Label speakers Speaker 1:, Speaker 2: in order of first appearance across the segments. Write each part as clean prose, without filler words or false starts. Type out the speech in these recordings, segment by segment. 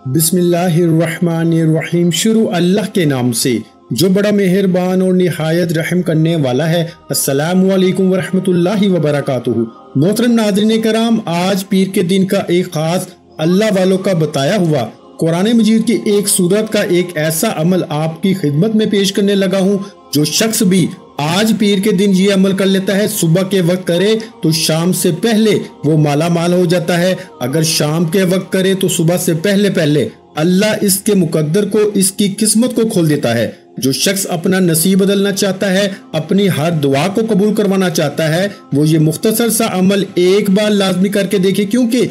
Speaker 1: बिस्मिल्लाहिर्रहमानिर्रहीम। शुरू अल्लाह के नाम से जो बड़ा मेहरबान और निहायत रहम करने वाला है। अस्सलामु अलैकुम वरहमतुल्लाहि वबरकातुहू। मोहतरम नाज़रीन कराम, आज पीर के दिन का एक खास अल्लाह वालों का बताया हुआ कुरान मजीद की एक सूरत का एक ऐसा अमल आपकी खिदमत में पेश करने लगा हूँ। जो शख्स भी आज पीर के दिन ये अमल कर लेता है, सुबह के वक्त करे तो शाम से पहले वो माला माल हो जाता है। अगर शाम के वक्त करे तो सुबह से पहले पहले अल्लाह इसके मुकद्दर को, इसकी किस्मत को खोल देता है। जो शख्स अपना नसीब बदलना चाहता है, अपनी हर दुआ को कबूल करवाना चाहता है, वो ये मुख्तसर सा अमल एक बार लाजमी करके देखे, क्योंकि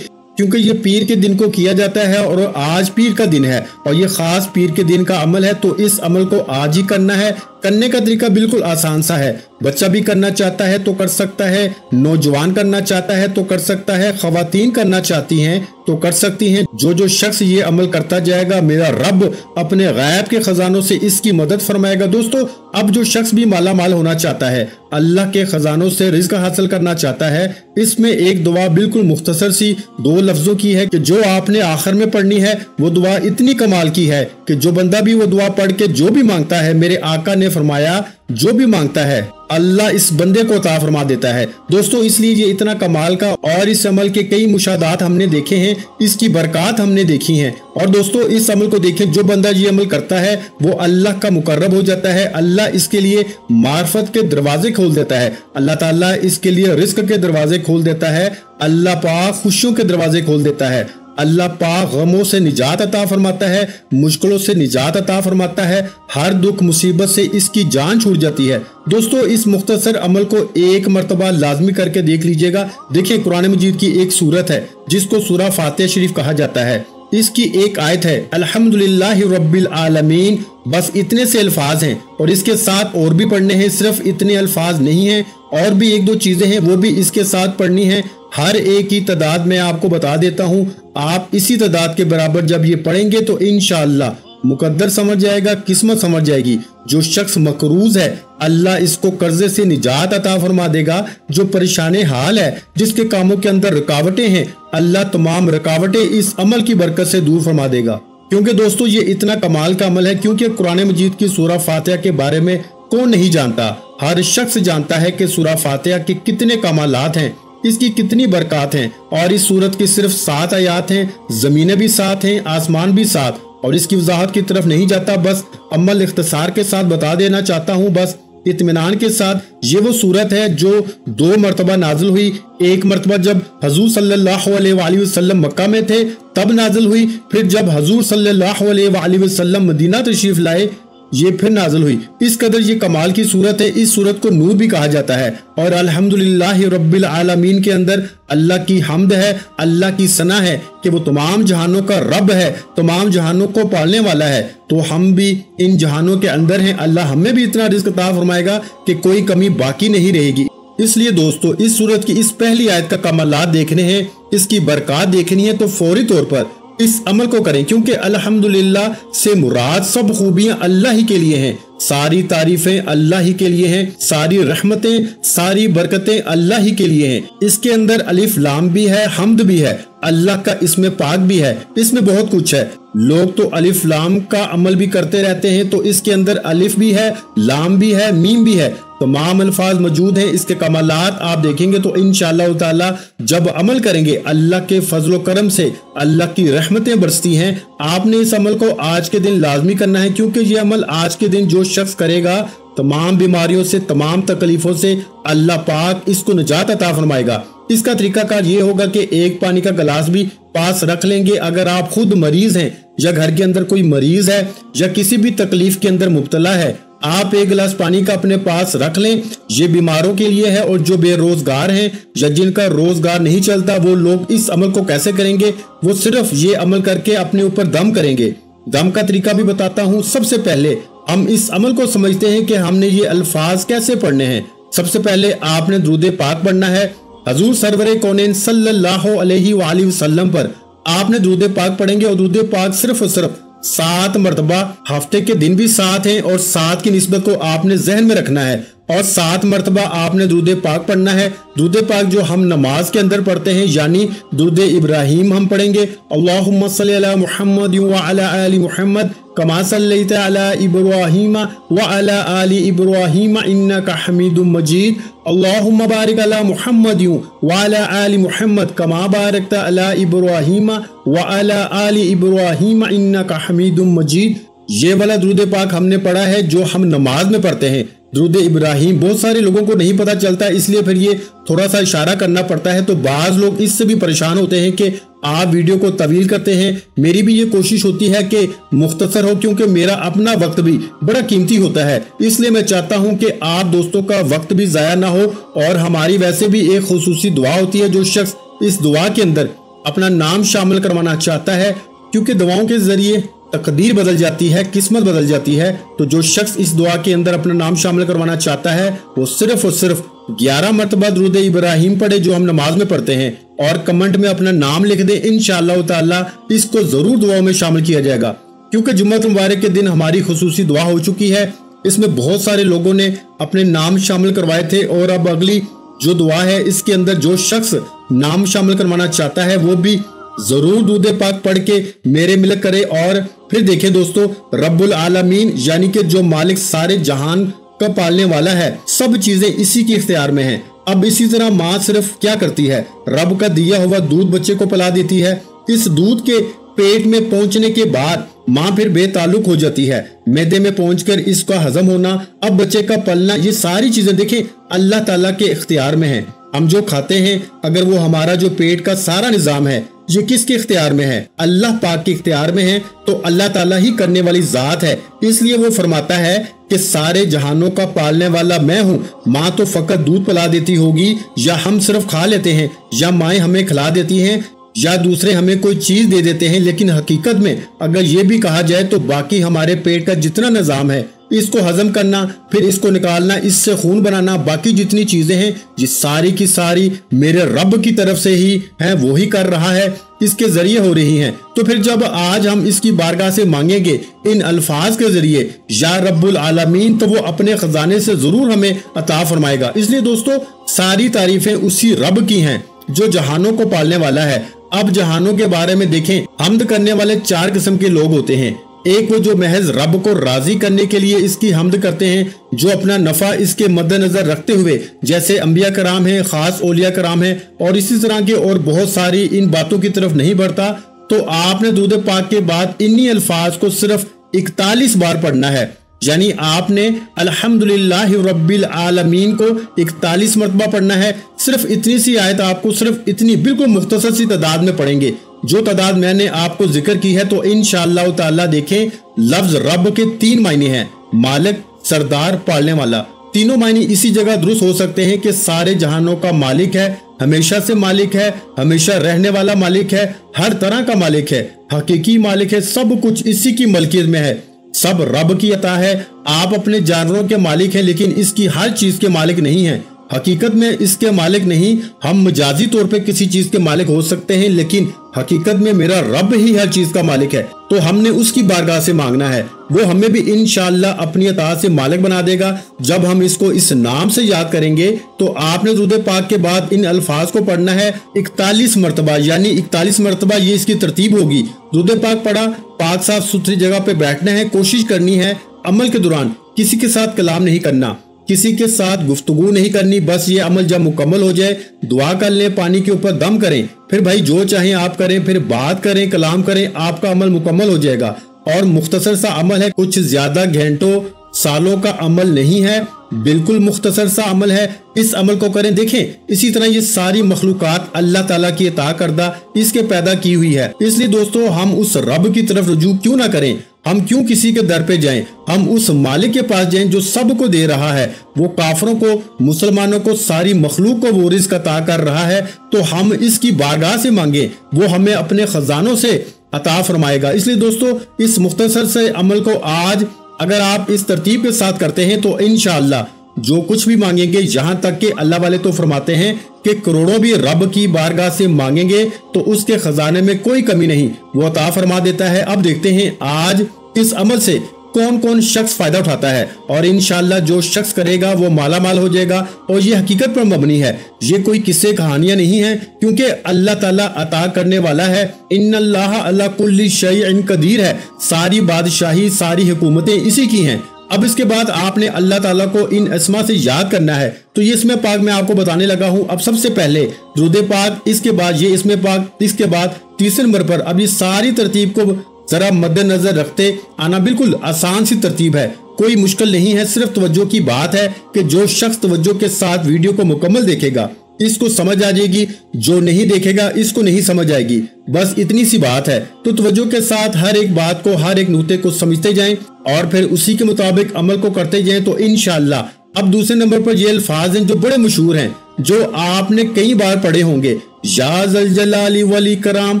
Speaker 1: ये पीर के दिन को किया जाता है और आज पीर का दिन है और ये खास पीर के दिन का अमल है। तो इस अमल को आज ही करना है। करने का तरीका बिल्कुल आसान सा है। बच्चा भी करना चाहता है तो कर सकता है, नौजवान करना चाहता है तो कर सकता है, खवातीन करना चाहती हैं तो कर सकती हैं। जो शख्स ये अमल करता जाएगा, मेरा रब अपने गैब के खजानों से इसकी मदद फरमाएगा। दोस्तों, अब जो शख्स भी माला माल होना चाहता है, अल्लाह के खजानों से रिज़्क हासिल करना चाहता है, इसमें एक दुआ बिल्कुल मुख्तसर सी 2 लफ्जों की है कि जो आपने आखिर में पढ़नी है। वो दुआ इतनी कमाल की है कि जो बंदा भी वो दुआ पढ़ के जो भी मांगता है, मेरे आका ने फरमाया जो भी मांगता है अल्लाह इस बंदे को अता फरमा देता है। दोस्तों, इसलिए ये इतना कमाल का और इस अमल के कई मुशादात हमने देखे हैं, इसकी बरकत हमने देखी हैं। और दोस्तों, इस अमल को देखें, जो बंदा ये अमल करता है वो अल्लाह का मुकर्रब हो जाता है। अल्लाह इसके लिए मार्फत के दरवाजे खोल देता है। अल्लाह ताला इसके लिए रिस्क के दरवाजे खोल देता है। अल्लाह पाक खुशियों के दरवाजे खोल देता है। अल्लाह पाक गमों से निजात अता फरमाता है, मुश्किलों से निजात अता फरमाता है। हर दुख मुसीबत से इसकी जान छूट जाती है। दोस्तों, इस मुख्तसर अमल को एक मर्तबा लाजमी करके देख लीजिएगा। देखिए, कुरान मजीद की एक सूरत है जिसको सूरा फातिहा शरीफ कहा जाता है। इसकी एक आयत है अल्हम्दुलिल्लाहि रब्बिल आलमीन। बस इतने से अल्फाज हैं और इसके साथ और भी पढ़ने हैं। सिर्फ इतने अल्फाज नहीं हैं, और भी 1-2 चीजें हैं वो भी इसके साथ पढ़नी है। हर एक की तादाद मैं आपको बता देता हूँ। आप इसी तादाद के बराबर जब ये पढ़ेंगे तो इंशाअल्लाह मुकद्दर समझ जाएगा, किस्मत समझ जाएगी। जो शख्स मकरूज है, अल्लाह इसको कर्जे से निजात अता फरमा देगा। जो परेशान हाल है, जिसके कामों के अंदर रुकावटें हैं, अल्लाह तमाम रुकावटें इस अमल की बरकत से दूर फरमा देगा। क्योंकि दोस्तों, ये इतना कमाल का अमल है, क्योंकि कुरान मजीद की सूरा फातिहा के बारे में कौन नहीं जानता। हर शख्स जानता है कि सूरा फातिहा के कितने कमालात हैं, इसकी कितनी बरकत हैं। और इस सूरत की सिर्फ 7 आयात हैं, जमीनें भी 7 हैं, आसमान भी 7। और इसकी वजाहत की तरफ नहीं जाता, बस अमल इख्तिसार के साथ बता देना चाहता हूँ, बस इत्मीनान के साथ। ये वो सूरत है जो 2 मरतबा नाजिल हुई। एक मरतबा जब हजूर सल्लल्लाहु अलैहि वसल्लम मक्का में थे तब नाजिल हुई। फिर जब हजूर सल्लल्लाहु अलैहि वसल्लम मदीना तशरीफ लाए, ये फिर नाजिल हुई। इस कदर ये कमाल की सूरत है। इस सूरत को नूर भी कहा जाता है। और अल्हम्दुलिल्लाहि रब्बिल आलमीन के अंदर अल्लाह की हम्द है, अल्लाह की सना है कि वो तमाम जहानों का रब है, तमाम जहानों को पालने वाला है। तो हम भी इन जहानों के अंदर हैं। अल्लाह हमें भी इतना रिज़्क अता फरमाएगा कि कोई कमी बाकी नहीं रहेगी। इसलिए दोस्तों, इस सूरत की इस पहली आयत का कमालात देखने हैं, इसकी बरकत देखनी है, तो फौरी तौर पर इस अमल को करें। क्योंकि अल्हम्दुलिल्लाह से मुराद सब खूबियां अल्लाह ही के लिए हैं, सारी तारीफें अल्लाह ही के लिए हैं, सारी रहमतें, सारी बरकतें अल्लाह ही के लिए हैं। इसके अंदर अलिफ लाम भी है, हम्द भी है, अल्लाह का इसमें पाक भी है, इसमें बहुत कुछ है। लोग तो अलिफ लाम का अमल भी करते रहते हैं, तो इसके अंदर अलिफ भी है, लाम भी है, मीम भी है, तमाम अल्फाज मौजूद हैं। इसके कमालात आप देखेंगे तो इंशाअल्लाह ताला जब अमल करेंगे, अल्लाह के फजलो करम से अल्लाह की रहमतें बरसती हैं। आपने इस अमल को आज के दिन लाजमी करना है, क्योंकि ये अमल आज के दिन जो शख्स करेगा, तमाम बीमारियों से, तमाम तकलीफों से अल्लाह पाक इसको निजात अता फरमाएगा। इसका तरीकाकार ये होगा कि एक पानी का गिलास भी पास रख लेंगे। अगर आप खुद मरीज हैं या घर के अंदर कोई मरीज है या किसी भी तकलीफ के अंदर मुब्तला है, आप 1 गिलास पानी का अपने पास रख लें। ये बीमारों के लिए है। और जो बेरोजगार हैं या जिनका रोजगार नहीं चलता, वो लोग इस अमल को कैसे करेंगे? वो सिर्फ ये अमल करके अपने ऊपर दम करेंगे। दम का तरीका भी बताता हूँ। सबसे पहले हम इस अमल को समझते हैं कि हमने ये अल्फाज कैसे पढ़ने हैं। सबसे पहले आपने दुरूद पाक पढ़ना है। हजूर सरवरे कौनैन सल्लल्लाहु अलैहि वसल्लम पर आपने दुरूद पाक पढ़ेंगे। और दुरूद पाक सिर्फ और सिर्फ 7 मरतबा, हफ्ते के दिन भी 7 हैं और 7 की निस्बत को आपने जहन में रखना है। और 7 मरतबा आपने दुरूद पाक पढ़ना है। दुरूद पाक जो हम नमाज के अंदर पढ़ते हैं यानी दुरूद इब्राहिम हम पढ़ेंगे, अल्लाहुम्मा सल्ली अला मुहम्मद व अला आलि मुहम्मद कमा सल्लैता अला इब्राहीम व अला आलि इब्राहीम इन्नका हमीदुम मजीद, अल्लाहुम्मा बारिक अला मुहम्मद व अला आलि मुहम्मद कमा बारकता अला इब्राहीम व अला आलि इब्राहीम इन्नका हमीदुम मजीद। ये वाला दुरूद पाक हमने पढ़ा है जो हम नमाज में पढ़ते हैं। दुरूद इब्राहिम बहुत सारे लोगों को नहीं पता चलता, इसलिए फिर ये थोड़ा सा इशारा करना पड़ता है। तो बाज लोग इससे भी परेशान होते हैं कि आप वीडियो को तवील करते हैं। मेरी भी ये कोशिश होती है कि मुख्तसर हो, क्योंकि मेरा अपना वक्त भी बड़ा कीमती होता है। इसलिए मैं चाहता हूं कि आप दोस्तों का वक्त भी ज़ाया ना हो। और हमारी वैसे भी एक खुसूसी दुआ होती है, जो शख्स इस दुआ के अंदर अपना नाम शामिल करवाना चाहता है, क्योंकि दुआओं के जरिए तकदीर बदल जाती है, किस्मत बदल जाती है। तो जो शख्स इस दुआ के अंदर अपना नाम शामिल करवाना चाहता है वो सिर्फ और सिर्फ 11 मरतबा दुरूद इब्राहिम पढ़े जो हम नमाज में पढ़ते हैं, और कमेंट में अपना नाम लिख दे। इंशाअल्लाह ताला इसको जरूर दुआओं में शामिल किया जाएगा, क्योंकि जुम्मत मुबारक के दिन हमारी खुसूसी दुआ हो चुकी है। इसमें बहुत सारे लोगों ने अपने नाम शामिल करवाए थे, और अब अगली जो दुआ है इसके अंदर जो शख्स नाम शामिल करवाना चाहता है वो भी जरूर दुरूद पाक पढ़ के मेरे मिलक करे। और फिर देखें दोस्तों, रब्बुल आलमीन यानी कि जो मालिक सारे जहान का पालने वाला है, सब चीजें इसी के इख्तियार में हैं। अब इसी तरह माँ सिर्फ क्या करती है, रब का दिया हुआ दूध बच्चे को पिला देती है। इस दूध के पेट में पहुंचने के बाद माँ फिर बेताल्लुक हो जाती है, मैदे में पहुंचकर इसका हजम होना, अब बच्चे का पलना, ये सारी चीजें देखें अल्लाह ताला के इख्तियार में है। हम जो खाते हैं, अगर वो हमारा जो पेट का सारा निजाम है ये किसके इख्तियार में है, अल्लाह पाक के इख्तियार में है। तो अल्लाह ताला ही करने वाली जात है, इसलिए वो फरमाता है कि सारे जहानों का पालने वाला मैं हूँ। माँ तो फकत दूध पिला देती होगी, या हम सिर्फ खा लेते हैं, या माएँ हमें खिला देती हैं, या दूसरे हमें कोई चीज दे देते हैं। लेकिन हकीकत में अगर ये भी कहा जाए तो बाकी हमारे पेट का जितना निजाम है, इसको हजम करना, फिर इसको निकालना, इससे खून बनाना, बाकी जितनी चीजें हैं ये सारी की सारी मेरे रब की तरफ से ही है, वो ही कर रहा है, इसके जरिए हो रही हैं। तो फिर जब आज हम इसकी बारगाह से मांगेंगे इन अल्फाज के जरिए या रब्बुल आलमीन, तो वो अपने खजाने से जरूर हमें अता फरमाएगा। इसलिए दोस्तों सारी तारीफें उसी रब की हैं जो जहानों को पालने वाला है। अब जहानों के बारे में देखें, हम्द करने वाले 4 किस्म के लोग होते हैं। एक वो जो महज रब को राजी करने के लिए इसकी हम्द करते हैं, जो अपना नफा इसके मद्देनजर रखते हुए, जैसे अंबिया कराम हैं, खास औलिया कराम हैं, और इसी तरह के और बहुत सारी इन बातों की तरफ नहीं बढ़ता। तो आपने दुरूद पाक के बाद इन्हीं अल्फाज को सिर्फ 41 बार पढ़ना है, यानी आपने अल्हम्दुलिल्लाहि रब्बिल आलमीन को 41 मरतबा पढ़ना है। सिर्फ इतनी सी आयत आपको सिर्फ इतनी बिल्कुल मुख्तसर सी तादाद में पढ़ेंगे, जो तादाद मैंने आपको जिक्र की है। तो इंशाअल्लाह ताला देखें, लफ्ज रब के 3 मायने हैं, मालिक, सरदार, पालने वाला। तीनों मायने इसी जगह दुरुस्त हो सकते हैं कि सारे जहानों का मालिक है, हमेशा से मालिक है, हमेशा रहने वाला मालिक है, हर तरह का मालिक है, हकीकी मालिक है, सब कुछ इसी की मलकियत में है, सब रब की अता है। आप अपने जानवरों के मालिक हैं, लेकिन इसकी हर चीज के मालिक नहीं हैं। हकीकत में इसके मालिक नहीं, हम मजाजी तौर पे किसी चीज के मालिक हो सकते हैं, लेकिन हकीकत में मेरा रब ही हर चीज का मालिक है। तो हमने उसकी बारगाह से मांगना है, वो हमें भी इंशाअल्लाह अपनी अता से मालिक बना देगा जब हम इसको इस नाम से याद करेंगे। तो आपने दुरूद पाक के बाद इन अल्फाज को पढ़ना है 41 मरतबा, यानी 41 मरतबा ये इसकी तरतीब होगी। दुरूद पाक पढ़ा, पाक साफ सुथरी जगह पे बैठना है, कोशिश करनी है अमल के दौरान किसी के साथ कलाम नहीं करना, किसी के साथ गुफ्तगू नहीं करनी। बस ये अमल जब मुकम्मल हो जाए दुआ कर लें, पानी के ऊपर दम करें, फिर भाई जो चाहे आप करें, फिर बात करें, कलाम करें, आपका अमल मुकम्मल हो जाएगा। और मुख्तसर सा अमल है, कुछ ज्यादा घंटों सालों का अमल नहीं है, बिल्कुल मुख्तसर सा अमल है। इस अमल को करें। देखें इसी तरह ये सारी मखलूकात अल्लाह ताला की अता करदा इसके पैदा की हुई है। इसलिए दोस्तों हम उस रब की तरफ रुजू क्यों ना करें, हम क्यों किसी के दर पे जाएं, हम उस मालिक के पास जाएं जो सबको दे रहा है। वो काफरों को, मुसलमानों को, सारी मखलूक को वो रिज़्क अता कर रहा है। तो हम इसकी बारगाह से मांगे, वो हमें अपने खजानों से अता फरमाएगा। इसलिए दोस्तों इस मुख्तसर से अमल को आज अगर आप इस तरतीब के साथ करते हैं तो इंशाअल्लाह जो कुछ भी मांगेंगे, यहाँ तक कि अल्लाह वाले तो फरमाते हैं कि करोड़ों भी रब की बारगाह से मांगेंगे तो उसके खजाने में कोई कमी नहीं, वो अता फरमा देता है। अब देखते हैं आज इस अमल से कौन कौन शख्स फायदा उठाता है, और इंशाअल्लाह जो शख्स करेगा वो माला माल हो जाएगा। और ये हकीकत पर मबनी है, ये कोई किस्से कहानियां नहीं है, क्योंकि अल्लाह ताला अता करने वाला है। इन्नल्लाह अला कुल्ली शैइन कदीर है, सारी बादशाही सारी हुकूमतें इसी की हैं। अब इसके बाद आपने अल्लाह ताला को इन अस्मा से याद करना है। तो ये इसमें पाक मैं आपको बताने लगा हूँ। अब सबसे पहले दुरूद पाक, इसके बाद ये इसमें पाक, इसके बाद तीसरे नंबर पर। अब ये सारी तरतीब को जरा मद्देनजर रखते आना, बिल्कुल आसान सी तरतीब है, कोई मुश्किल नहीं है। सिर्फ तवज्जो की बात है कि जो शख्स तवज्जो के साथ वीडियो को मुकम्मल देखेगा इसको समझ आ जाएगी, जो नहीं देखेगा इसको नहीं समझ आएगी, बस इतनी सी बात है। तो तवज्जो के साथ हर एक बात को, हर एक नुक्ते को समझते जाएं और फिर उसी के मुताबिक अमल को करते जाएं तो इंशाअल्लाह। अब दूसरे नंबर पर ये अल्फाज हैं जो बड़े मशहूर हैं, जो आपने कई बार पढ़े होंगे। या ज़ल जलाली वल इकराम,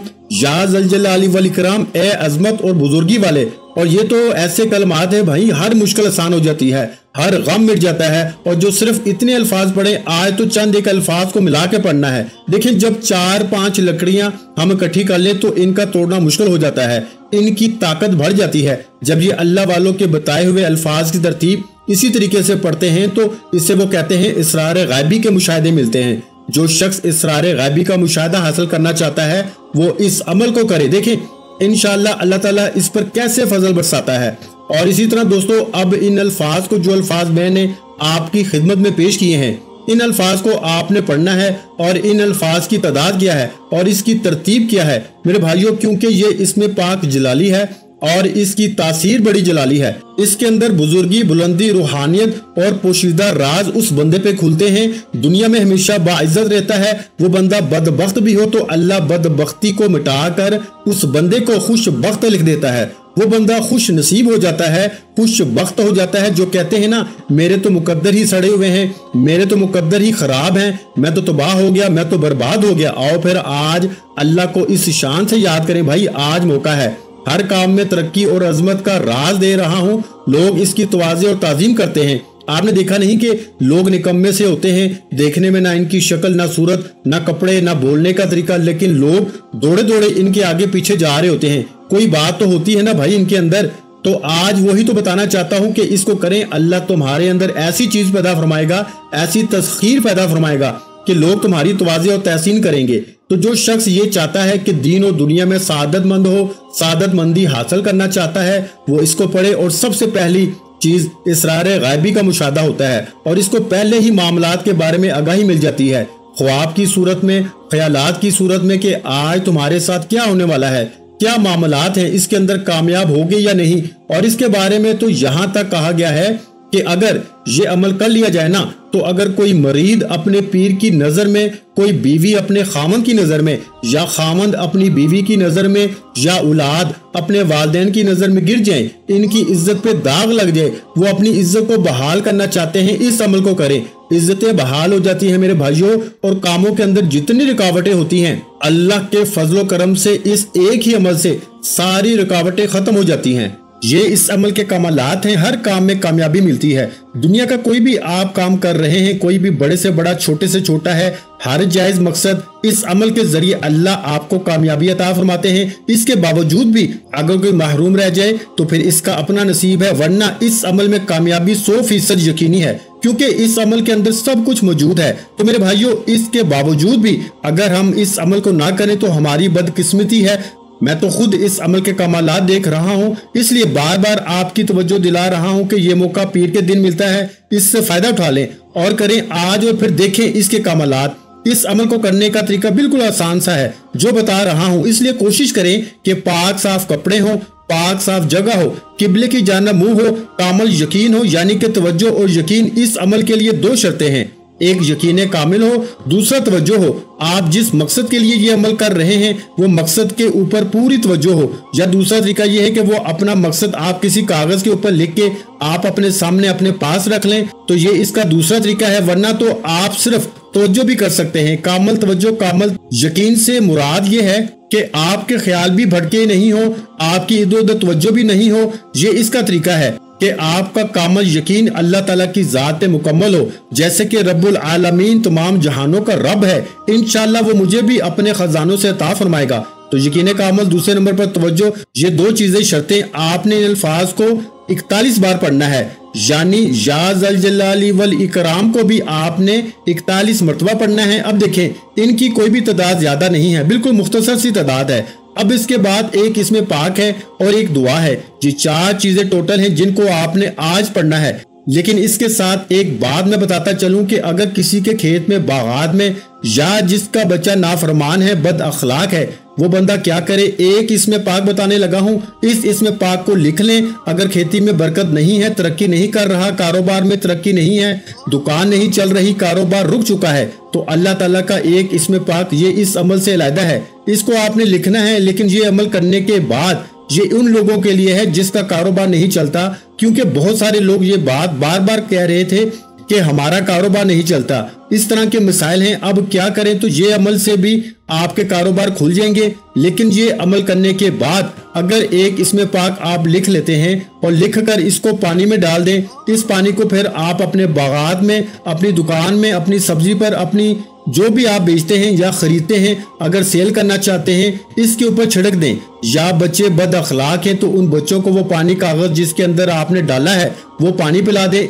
Speaker 1: या ज़ल जलाली वल इकराम, ए अजमत और बुजुर्गी वाले। और ये तो ऐसे कलमात है भाई, हर मुश्किल आसान हो जाती है, हर गम मिट जाता है। और जो सिर्फ इतने अल्फाज पढ़े, आज तो चंद एक अल्फाज को मिला के पढ़ना है। देखिए, जब 4-5 लकड़ियां हम इकट्ठी कर लें तो इनका तोड़ना मुश्किल हो जाता है, इनकी ताकत बढ़ जाती है। जब ये अल्लाह वालों के बताए हुए अल्फाज की तरतीब इसी तरीके से पढ़ते हैं तो इससे वो कहते हैं इसरार गैबी के मुशाहिदे मिलते हैं। जो शख्स इसरार गैबी का मुशाहिदा हासिल करना चाहता है वो इस अमल को करे। देखें इंशाअल्लाह अल्लाह ताला इस पर कैसे फजल बरसाता है। और इसी तरह दोस्तों, अब इन अल्फाज को, जो अल्फाज मैंने आपकी खिदमत में पेश किए हैं, इन अल्फाज को आपने पढ़ना है और इन अल्फाज की तादाद क्या है और इसकी तरतीब क्या है मेरे भाइयों, क्योंकि ये इसमें पाक जलाली है और इसकी तासीर बड़ी जलाली है। इसके अंदर बुजुर्गी, बुलंदी, रूहानियत और पोशीदा राज उस बंदे पे खुलते हैं। दुनिया में हमेशा बाइज्जत रहता है। वो बंदा बदबख्त भी हो तो अल्लाह बदबख्ती को मिटाकर उस बंदे को खुशबख्त लिख देता है। वो बंदा खुश नसीब हो जाता है, खुश बख्त हो जाता है। जो कहते हैं ना, मेरे तो मुकद्दर ही सड़े हुए हैं, मेरे तो मुकद्दर ही खराब हैं, मैं तो तबाह हो गया, मैं तो बर्बाद हो गया। आओ फिर आज अल्लाह को इस शान से याद करें। भाई आज मौका है, हर काम में तरक्की और अजमत का राज दे रहा हूँ। लोग इसकी तवाज़े और ताज़ीम करते हैं। आपने देखा नहीं कि लोग निकम्मे से होते हैं, देखने में ना इनकी शक्ल, ना सूरत, ना कपड़े, ना बोलने का तरीका, लेकिन लोग दौड़े दौड़े इनके आगे पीछे जा रहे होते हैं। कोई बात तो होती है ना भाई इनके अंदर। तो आज वही तो बताना चाहता हूँ कि इसको करें। अल्लाह तुम्हारे अंदर ऐसी चीज पैदा फरमाएगा, ऐसी तस्खीर पैदा फरमाएगा कि लोग तुम्हारी तवाज़े और तहसीन करेंगे। तो जो शख्स ये चाहता है कि दीन और दुनिया में सादतमंद हो, सादतमंदी हासिल करना चाहता है, वो इसको पढ़े। और सबसे पहली चीज इसरार गैबी का मुशाहदा होता है और इसको पहले ही मामलात के बारे में आगाही मिल जाती है, ख्वाब की सूरत में, ख्यालात की सूरत में, कि आज तुम्हारे साथ क्या होने वाला है, क्या मामलात है, इसके अंदर कामयाब होगे या नहीं। और इसके बारे में तो यहाँ तक कहा गया है कि अगर ये अमल कर लिया जाए ना, तो अगर कोई मरीद अपने पीर की नजर में, कोई बीवी अपने खामंद की नजर में, या खामंद अपनी बीवी की नजर में, या औलाद अपने वालिदैन की नजर में गिर जाए, इनकी इज्जत पे दाग लग जाए, वो अपनी इज्जत को बहाल करना चाहते हैं, इस अमल को करें। इज्जतें बहाल हो जाती हैं मेरे भाइयों। और कामों के अंदर जितनी रुकावटें होती हैं, अल्लाह के फजलो करम से इस एक ही अमल से सारी रुकावटें खत्म हो जाती हैं। ये इस अमल के कमालात हैं, हर काम में कामयाबी मिलती है। दुनिया का कोई भी आप काम कर रहे हैं, कोई भी बड़े से बड़ा, छोटे से छोटा है, हर जायज मकसद, इस अमल के जरिए अल्लाह आपको कामयाबी अता फरमाते हैं। इसके बावजूद भी अगर कोई महरूम रह जाए तो फिर इसका अपना नसीब है, वरना इस अमल में कामयाबी 100% यकीनी है, क्योंकि इस अमल के अंदर सब कुछ मौजूद है। तो मेरे भाइयों, इसके बावजूद भी अगर हम इस अमल को ना करें तो हमारी बदकिस्मती है। मैं तो खुद इस अमल के कमालात देख रहा हूँ, इसलिए बार बार आपकी तवज्जो दिला रहा हूँ कि ये मौका पीर के दिन मिलता है, इससे फायदा उठा लें और करें आज, और फिर देखें इसके कमालात। इस अमल को करने का तरीका बिल्कुल आसान सा है जो बता रहा हूँ, इसलिए कोशिश करें कि पाक साफ कपड़े हो, पाक साफ जगह हो, किबले की जानिब मुंह हो, कामल यकीन हो, यानी कि तवज्जो और यकीन। इस अमल के लिए 2 शर्तें हैं, एक यकीन कामिल हो, दूसरा तवज्जो हो। आप जिस मकसद के लिए ये अमल कर रहे हैं वो मकसद के ऊपर पूरी तवज्जो हो। या दूसरा तरीका ये है कि वो अपना मकसद आप किसी कागज के ऊपर लिख के आप अपने सामने अपने पास रख लें, तो ये इसका दूसरा तरीका है। वरना तो आप सिर्फ तवज्जो भी कर सकते हैं। कामल तवज्जो, कामल यकीन से मुराद ये है कि आपके ख्याल भी भटके नहीं हो, आपकी इधर उधर तवज्जो भी नहीं हो। ये इसका तरीका है कि आपका कामल यकीन अल्लाह ताला की जात पे मुकम्मल हो, जैसे कि रब्बुल आलमीन तमाम जहानों का रब है। इंशाअल्लाह वो मुझे भी अपने खजानों से अता फरमाएगा। तो यकीन का अमल, दूसरे नंबर पर तवज्जो। ये दो चीजें शर्तें, आपने इन अल्फाज को 41 बार पढ़ना है, यानी या ज़ल जलाली वल इकराम को भी आपने 41 मरतबा पढ़ना है। अब देखें इनकी कोई भी तादाद ज्यादा नहीं है, बिल्कुल मुख्तसर सी तादाद है। अब इसके बाद एक इसमें पाक है और एक दुआ है। ये 4 चीजें टोटल हैं जिनको आपने आज पढ़ना है। लेकिन इसके साथ एक बात मैं बताता चलूं कि अगर किसी के खेत में, बागात में, या जिसका बच्चा नाफरमान है, बद अखलाक है, वो बंदा क्या करे, एक इसमें पाक बताने लगा हूं, इस इसमें पाक को लिख लें। अगर खेती में बरकत नहीं है, तरक्की नहीं कर रहा, कारोबार में तरक्की नहीं है, दुकान नहीं चल रही, कारोबार रुक चुका है, तो अल्लाह ताला का एक इसमें पाक ये इस अमल से अलहदा है, इसको आपने लिखना है। लेकिन ये अमल करने के बाद ये उन लोगों के लिए है जिसका कारोबार नहीं चलता, क्योंकि बहुत सारे लोग ये बात बार बार कह रहे थे कि हमारा कारोबार नहीं चलता, इस तरह के मसाइल हैं। अब क्या करें, तो ये अमल से भी आपके कारोबार खुल जाएंगे। लेकिन ये अमल करने के बाद अगर एक इसमें पाक आप लिख लेते हैं और लिख कर इसको पानी में डाल दें, इस पानी को फिर आप अपने बागात में, अपनी दुकान में, अपनी सब्जी पर, अपनी जो भी आप बेचते हैं या खरीदते हैं, अगर सेल करना चाहते हैं, इसके ऊपर छिड़क दें। या बच्चे बद अखलाक हैं तो उन बच्चों को वो पानी, कागज जिसके अंदर आपने डाला है, वो पानी पिला दें।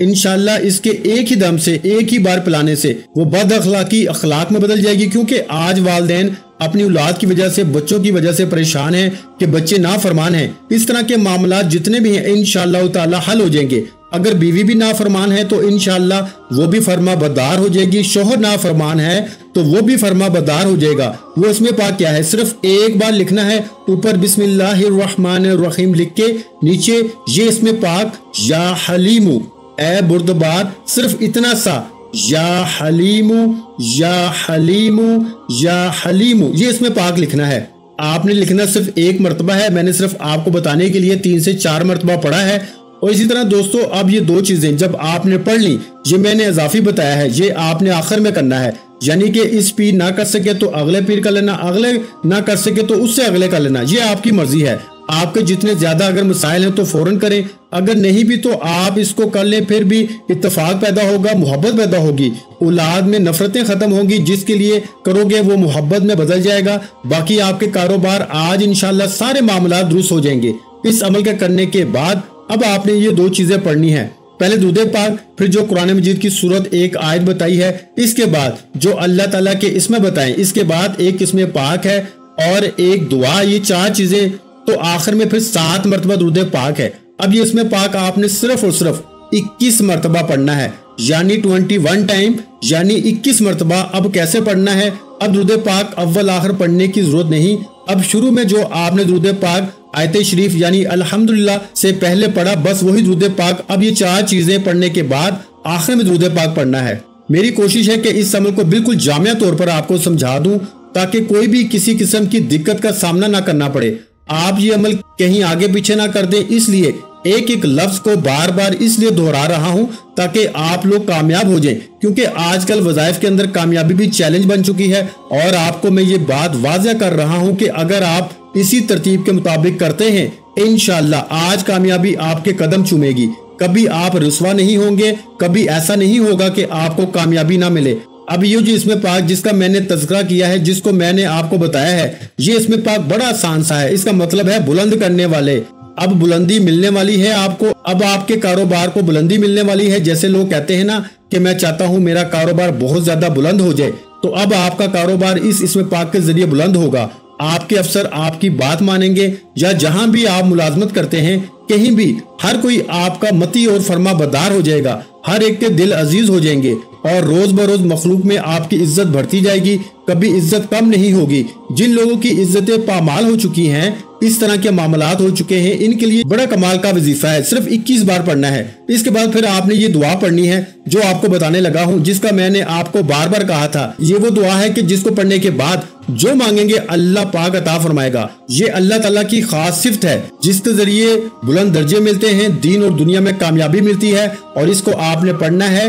Speaker 1: इंशाल्लाह इसके एक ही दम से, एक ही बार पिलाने से वो बद अखलाकी अखलाक में बदल जाएगी। क्योंकि आज वालिदैन अपनी औलाद की वजह से, बच्चों की वजह से परेशान हैं कि बच्चे नाफरमान हैं। इस तरह के मामला जितने भी हैं इंशाअल्लाह ताला हल हो जाएंगे। अगर बीवी भी नाफरमान है तो इंशाअल्लाह वो भी फर्मा बरदार हो जाएगी। शोहर नाफरमान है तो वो भी फर्मा बरदार हो जाएगा। वो इसमें पाक क्या है, सिर्फ एक बार लिखना है, ऊपर बिस्मिल्लाहिर्रहमानिर्रहीम लिख के नीचे ये इसमें पाक या हलीमू, ए बुर्दबार, सिर्फ इतना सा, या हलीमू, या हलीमू, या हलीमू, ये इसमें पाक लिखना है। आपने लिखना सिर्फ एक मरतबा है, मैंने सिर्फ आपको बताने के लिए 3 से 4 मरतबा पढ़ा है। और इसी तरह दोस्तों, अब ये 2 चीजें जब आपने पढ़ ली, ये मैंने इजाफी बताया है, ये आपने आखिर में करना है। यानी कि इस पीर ना कर सके तो अगले पीर का लेना, अगले ना कर सके तो उससे अगले का लेना, ये आपकी मर्जी है। आपके जितने ज्यादा अगर मसाइल हैं तो फौरन करें, अगर नहीं भी तो आप इसको कर लें, फिर भी इत्तेफाक पैदा होगा, मोहब्बत पैदा होगी, औलाद में नफरतें खत्म होंगी। जिसके लिए करोगे वो मोहब्बत में बदल जाएगा। बाकी आपके कारोबार आज इंशाल्लाह सारे मामला दुरुस्त हो जाएंगे। इस अमल के करने के बाद अब आपने ये 2 चीजें पढ़नी है, पहले दुरूद पाक, फिर जो कुरान मजीद की सूरत एक आयत बताई है, इसके बाद जो अल्लाह ताला के इसमें बताएं, इसके बाद एक इसमें पाक है और एक दुआ। ये 4 चीजें, तो आखिर में फिर 7 मरतबा दुरूद पाक है। अब ये इसमें पाक आपने सिर्फ और सिर्फ 21 मरतबा पढ़ना है, यानी 21 टाइम, यानी 21 मरतबा। अब कैसे पढ़ना है, अब दुरूद पाक अव्वल आखिर पढ़ने की जरूरत नहीं। अब शुरू में जो आपने दुरूद पाक आयत शरीफ यानी अल्हम्दुलिल्लाह से पहले पढ़ा, बस वही दुरूद पाक। अब ये 4 चीजें पढ़ने के बाद आखिर में दुरूद पाक पढ़ना है। मेरी कोशिश है कि इस अमल को बिल्कुल जामिया तौर पर आपको समझा दूं, ताकि कोई भी किसी किस्म की दिक्कत का सामना ना करना पड़े। आप ये अमल कहीं आगे पीछे ना कर दें, इसलिए एक एक लफ्ज को बार बार इसलिए दोहरा रहा हूं ताकि आप लोग कामयाब हो जाएं। क्योंकि आजकल वज़ाइफ के अंदर कामयाबी भी चैलेंज बन चुकी है। और आपको मैं ये बात वाज़ह कर रहा हूं कि अगर आप इसी तरतीब के मुताबिक करते हैं, इंशाअल्लाह आज कामयाबी आपके कदम चूमेगी। कभी आप रुसवा नहीं होंगे, कभी ऐसा नहीं होगा कि आपको कामयाबी ना मिले। अब ये जो इसमें पाक जिसका मैंने तज़किरा किया है, जिसको मैंने आपको बताया है, ये इसमें पाक बड़ा आसान सा है। इसका मतलब है बुलंद करने वाले। अब बुलंदी मिलने वाली है आपको, अब आपके कारोबार को बुलंदी मिलने वाली है। जैसे लोग कहते हैं ना कि मैं चाहता हूं मेरा कारोबार बहुत ज्यादा बुलंद हो जाए, तो अब आपका कारोबार इसमें पाक के जरिए बुलंद होगा। आपके अफसर आपकी बात मानेंगे, या जहां भी आप मुलाजमत करते हैं, कहीं भी हर कोई आपका मती और फर्मा बरदार हो जाएगा। हर एक के दिल अजीज हो जाएंगे और रोज बरोज मखलूक में आपकी इज्जत बढ़ती जाएगी, कभी इज्जत कम नहीं होगी। जिन लोगों की इज्जतें पामाल हो चुकी हैं, इस तरह के मामलात हो चुके हैं, इनके लिए बड़ा कमाल का वजीफा है। सिर्फ 21 बार पढ़ना है। इसके बाद फिर आपने ये दुआ पढ़नी है जो आपको बताने लगा हूँ, जिसका मैंने आपको बार बार कहा था। ये वो दुआ है कि जिसको पढ़ने के बाद जो मांगेंगे अल्लाह पाक अता फरमाएगा। ये अल्लाह ताला की खास सिफ्त है जिसके जरिए बुलंद दर्जे मिलते हैं, दीन और दुनिया में कामयाबी मिलती है। और इसको आपने पढ़ना है,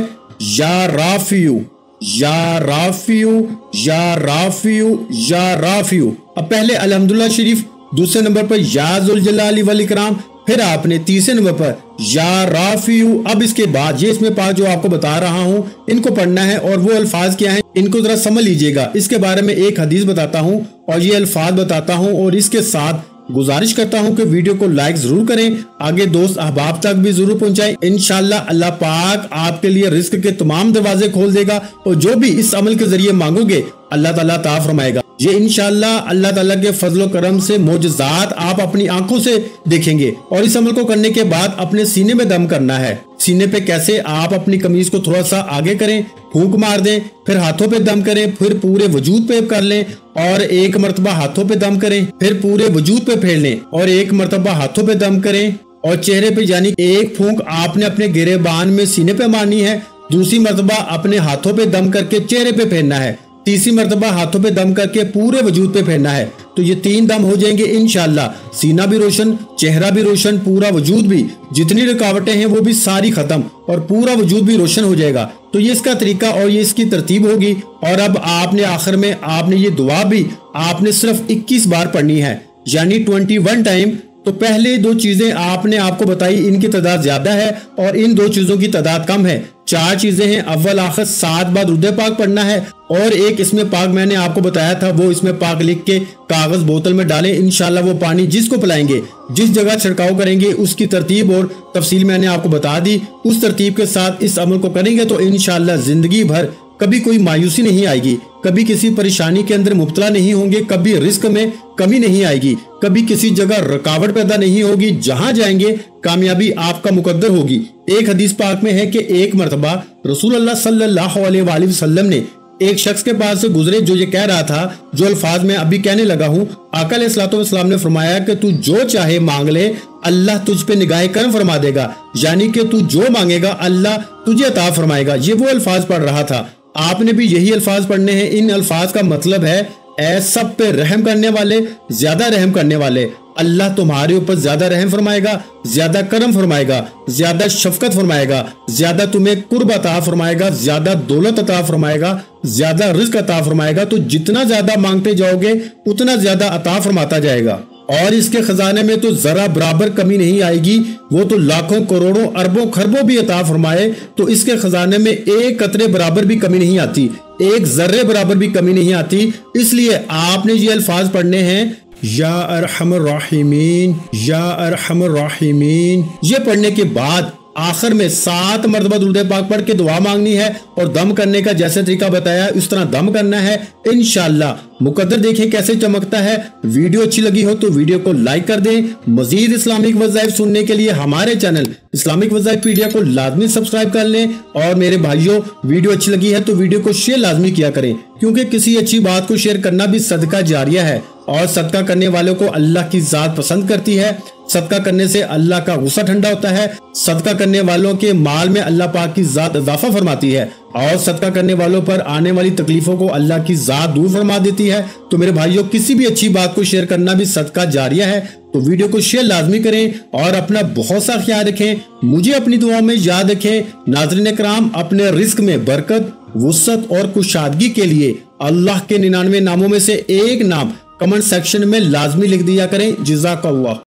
Speaker 1: या राफियू, या राफियू, या राफियू, या राफियू। अब पहले अल्हम्दुलिल्लाह शरीफ, दूसरे नंबर पर या ज़ुल जलाली वल इकराम, फिर आपने तीसरे नंबर पर या राफियू। अब इसके बाद ये इसमें पाक जो आपको बता रहा हूँ इनको पढ़ना है, और वो अल्फाज क्या हैं इनको जरा समझ लीजिएगा। इसके बारे में एक हदीस बताता हूँ और ये अल्फाज बताता हूँ, और इसके साथ गुजारिश करता हूँ कि वीडियो को लाइक जरूर करें, आगे दोस्त अहबाब तक भी जरूर पहुंचाएं। इंशाल्लाह अल्लाह पाक आपके लिए रिस्क के तमाम दरवाजे खोल देगा, और जो भी इस अमल के जरिए मांगोगे अल्लाह ताला अता फरमाएगा। ये इंशाल्लाह अल्लाह ताला के फजल करम से मोजज़ात आप अपनी आंखों से देखेंगे। और इस अमल को करने के बाद अपने सीने में दम करना है। सीने पे कैसे, आप अपनी कमीज को थोड़ा सा आगे करें, फूंक मार दें, फिर हाथों पे दम करें, फिर पूरे वजूद पे कर लें और एक मरतबा हाथों पे दम करें, फिर पूरे वजूद पे फेर लें और एक मरतबा हाथों पे दम करें। और चेहरे पे यानी एक फूंक आपने अपने गिरेबान में सीने पे मारनी है, दूसरी मरतबा अपने हाथों पे दम करके चेहरे पे फेरना है, तीसरी मरतबा हाथों पे दम करके पूरे वजूद पे फेरना है। तो ये 3 दम हो जाएंगे इंशाल्लाह। सीना भी रोशन, चेहरा भी रोशन, पूरा वजूद भी, जितनी रुकावटें हैं वो भी सारी खत्म और पूरा वजूद भी रोशन हो जाएगा। तो ये इसका तरीका और ये इसकी तरतीब होगी। और अब आपने आखिर में आपने ये दुआ भी आपने सिर्फ 21 बार पढ़नी है, यानी 21 टाइम। तो पहले 2 चीजें आपने आपको बताई, इनकी तादाद ज्यादा है और इन 2 चीजों की तादाद कम है। 4 चीजें हैं, अव्वल आखिर 7 बार दुरूद पाक पढ़ना है, और एक इसमें पाक मैंने आपको बताया था वो इसमें पाक लिख के कागज बोतल में डालें। इंशाल्लाह वो पानी जिसको पिलाएंगे, जिस जगह छिड़काव करेंगे, उसकी तरतीब और तफसील मैंने आपको बता दी। उस तरतीब के साथ इस अमल को करेंगे तो इंशाल्लाह जिंदगी भर कभी कोई मायूसी नहीं आएगी, कभी किसी परेशानी के अंदर मुब्तला नहीं होंगे, कभी रिस्क में कमी नहीं आएगी, कभी किसी जगह रुकावट पैदा नहीं होगी। जहां जाएंगे कामयाबी आपका मुकद्दर होगी। एक हदीस पाक में है कि एक मरतबा रसूलुल्लाह सल्लल्लाहु अलैहि वसल्लम ने एक शख्स के पास से गुजरे जो ये कह रहा था, जो अल्फाज में अभी कहने लगा हूँ। आका अलैहिस्सलातु वस्सलाम ने फरमाया कि तू जो चाहे मांग ले, अल्लाह तुझ पे निगाह करम फरमा देगा, यानी कि तू जो मांगेगा अल्लाह तुझे अता फरमाएगा। ये वो अल्फाज पढ़ रहा था। आपने भी यही अल्फाज पढ़ने हैं। इन अल्फाज का मतलब है ऐ सब पे रहम करने वाले, ज्यादा रहम करने वाले, अल्लाह तुम्हारे ऊपर ज्यादा रहम फरमाएगा, ज्यादा करम फरमाएगा, ज्यादा शफकत फरमाएगा, ज्यादा तुम्हें कुर्ब अता फरमाएगा, ज्यादा दौलत अता फरमाएगा, ज्यादा रिज़्क अता फरमाएगा। तो जितना ज्यादा मांगते जाओगे उतना ज्यादा अता फरमाता जाएगा। और इसके खजाने में तो जरा बराबर कमी नहीं आएगी। वो तो लाखों करोड़ों अरबों खरबों भी अता फरमाए तो इसके खजाने में एक कतरे बराबर भी कमी नहीं आती, एक जर्रे बराबर भी कमी नहीं आती। इसलिए आपने ये अल्फाज पढ़ने हैं, या अरहमर राहिमीन, या अरहमर राहिमीन। ये पढ़ने के बाद आखिर में 7 मरतबा दुरूद पाक पढ़ के दुआ मांगनी है, और दम करने का जैसे तरीका बताया उस तरह दम करना है। इंशाल्लाह मुकद्दर देखें कैसे चमकता है। वीडियो अच्छी लगी हो तो वीडियो को लाइक कर दें। मजीद इस्लामिक वज़ाइफ सुनने के लिए हमारे चैनल इस्लामिक वज़ाइफ पीडिया को लाजमी सब्सक्राइब कर लें। और मेरे भाइयों, वीडियो अच्छी लगी है तो वीडियो को शेयर लाजमी किया करें, क्योंकि किसी अच्छी बात को शेयर करना भी सदका जारिया है, और सदका करने वालों को अल्लाह की जात पसंद करती है। सदका करने से अल्लाह का गुस्सा ठंडा होता है। सदका करने वालों के माल में अल्लाह पाक की जात इजाफा फरमाती है, और सदका करने वालों पर आने वाली तकलीफों को अल्लाह की जात दूर फरमा देती है। तो मेरे भाइयों, किसी भी अच्छी बात को शेयर करना भी सदका जारिया है। तो वीडियो को शेयर लाजमी करें और अपना बहुत सा ख्याल रखें। मुझे अपनी दुआ में याद रखें। नाज़रीन कराम, अपने रिस्क में बरकत, वुसअत और कुशादगी के लिए अल्लाह के 99 नामों में से एक नाम कमेंट सेक्शन में लाजमी लिख दिया करें। जज़ाकल्लाह।